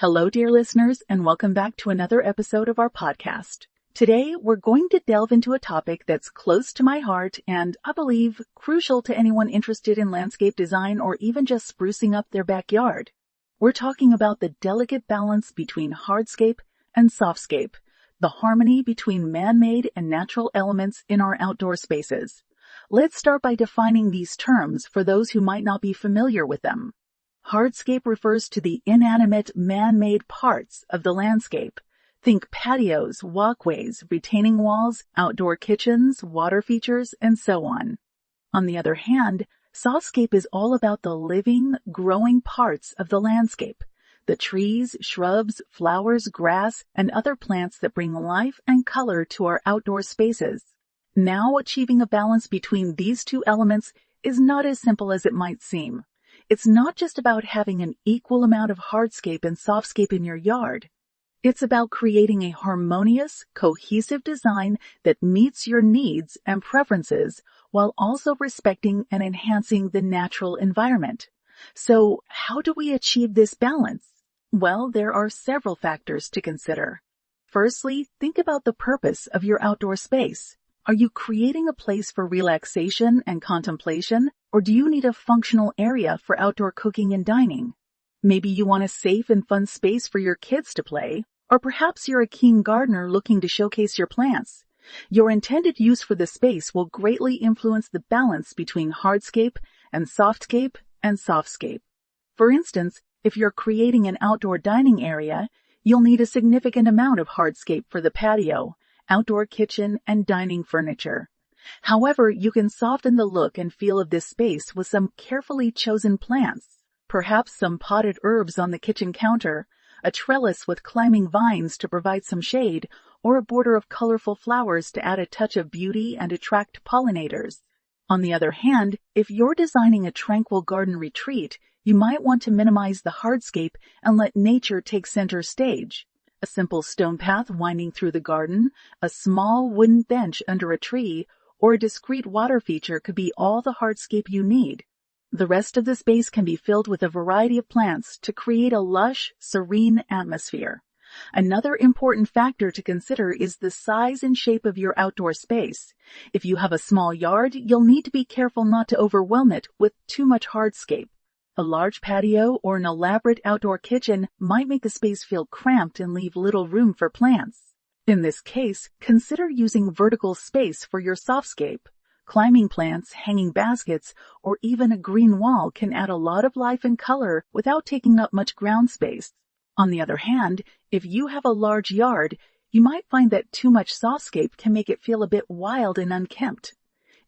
Hello, dear listeners, and welcome back to another episode of our podcast. Today, we're going to delve into a topic that's close to my heart and, I believe, crucial to anyone interested in landscape design or even just sprucing up their backyard. We're talking about the delicate balance between hardscape and softscape, the harmony between man-made and natural elements in our outdoor spaces. Let's start by defining these terms for those who might not be familiar with them. Hardscape refers to the inanimate, man-made parts of the landscape. Think patios, walkways, retaining walls, outdoor kitchens, water features, and so on. On the other hand, softscape is all about the living, growing parts of the landscape. The trees, shrubs, flowers, grass, and other plants that bring life and color to our outdoor spaces. Now, achieving a balance between these two elements is not as simple as it might seem. It's not just about having an equal amount of hardscape and softscape in your yard. It's about creating a harmonious, cohesive design that meets your needs and preferences while also respecting and enhancing the natural environment. So, how do we achieve this balance? Well, there are several factors to consider. Firstly, think about the purpose of your outdoor space. Are you creating a place for relaxation and contemplation, or do you need a functional area for outdoor cooking and dining? Maybe you want a safe and fun space for your kids to play, or perhaps you're a keen gardener looking to showcase your plants. Your intended use for the space will greatly influence the balance between hardscape and softscape. For instance, if you're creating an outdoor dining area, you'll need a significant amount of hardscape for the patio, outdoor kitchen, and dining furniture. However, you can soften the look and feel of this space with some carefully chosen plants, perhaps some potted herbs on the kitchen counter, a trellis with climbing vines to provide some shade, or a border of colorful flowers to add a touch of beauty and attract pollinators. On the other hand, if you're designing a tranquil garden retreat, you might want to minimize the hardscape and let nature take center stage. A simple stone path winding through the garden, a small wooden bench under a tree, or a discreet water feature could be all the hardscape you need. The rest of the space can be filled with a variety of plants to create a lush, serene atmosphere. Another important factor to consider is the size and shape of your outdoor space. If you have a small yard, you'll need to be careful not to overwhelm it with too much hardscape. A large patio or an elaborate outdoor kitchen might make the space feel cramped and leave little room for plants. In this case, consider using vertical space for your softscape. Climbing plants, hanging baskets, or even a green wall can add a lot of life and color without taking up much ground space. On the other hand, if you have a large yard, you might find that too much softscape can make it feel a bit wild and unkempt.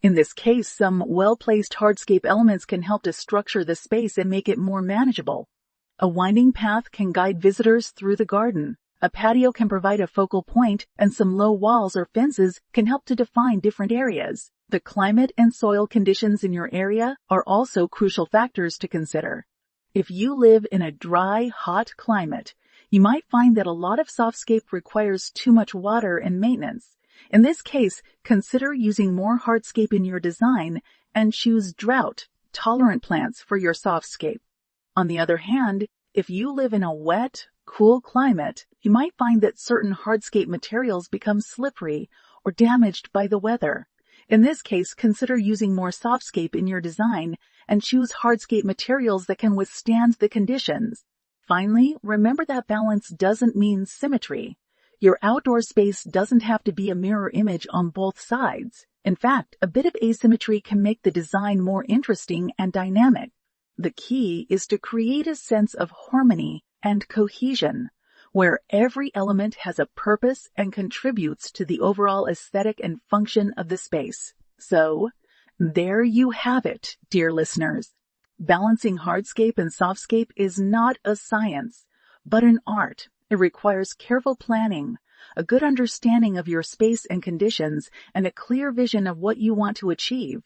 In this case, some well-placed hardscape elements can help to structure the space and make it more manageable. A winding path can guide visitors through the garden. A patio can provide a focal point, and some low walls or fences can help to define different areas. The climate and soil conditions in your area are also crucial factors to consider. If you live in a dry, hot climate, you might find that a lot of softscape requires too much water and maintenance. In this case, consider using more hardscape in your design and choose drought-tolerant plants for your softscape. On the other hand, if you live in a wet, cool climate, you might find that certain hardscape materials become slippery or damaged by the weather. In this case, consider using more softscape in your design and choose hardscape materials that can withstand the conditions. Finally, remember that balance doesn't mean symmetry. Your outdoor space doesn't have to be a mirror image on both sides. In fact, a bit of asymmetry can make the design more interesting and dynamic. The key is to create a sense of harmony and cohesion, where every element has a purpose and contributes to the overall aesthetic and function of the space. So, there you have it, dear listeners. Balancing hardscape and softscape is not a science, but an art. It requires careful planning, a good understanding of your space and conditions, and a clear vision of what you want to achieve.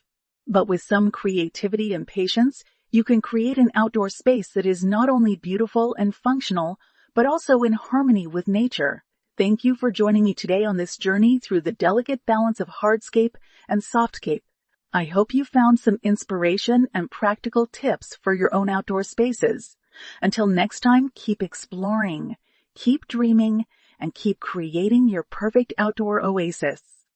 But with some creativity and patience, you can create an outdoor space that is not only beautiful and functional, but also in harmony with nature. Thank you for joining me today on this journey through the delicate balance of hardscape and softscape. I hope you found some inspiration and practical tips for your own outdoor spaces. Until next time, keep exploring, keep dreaming, and keep creating your perfect outdoor oasis.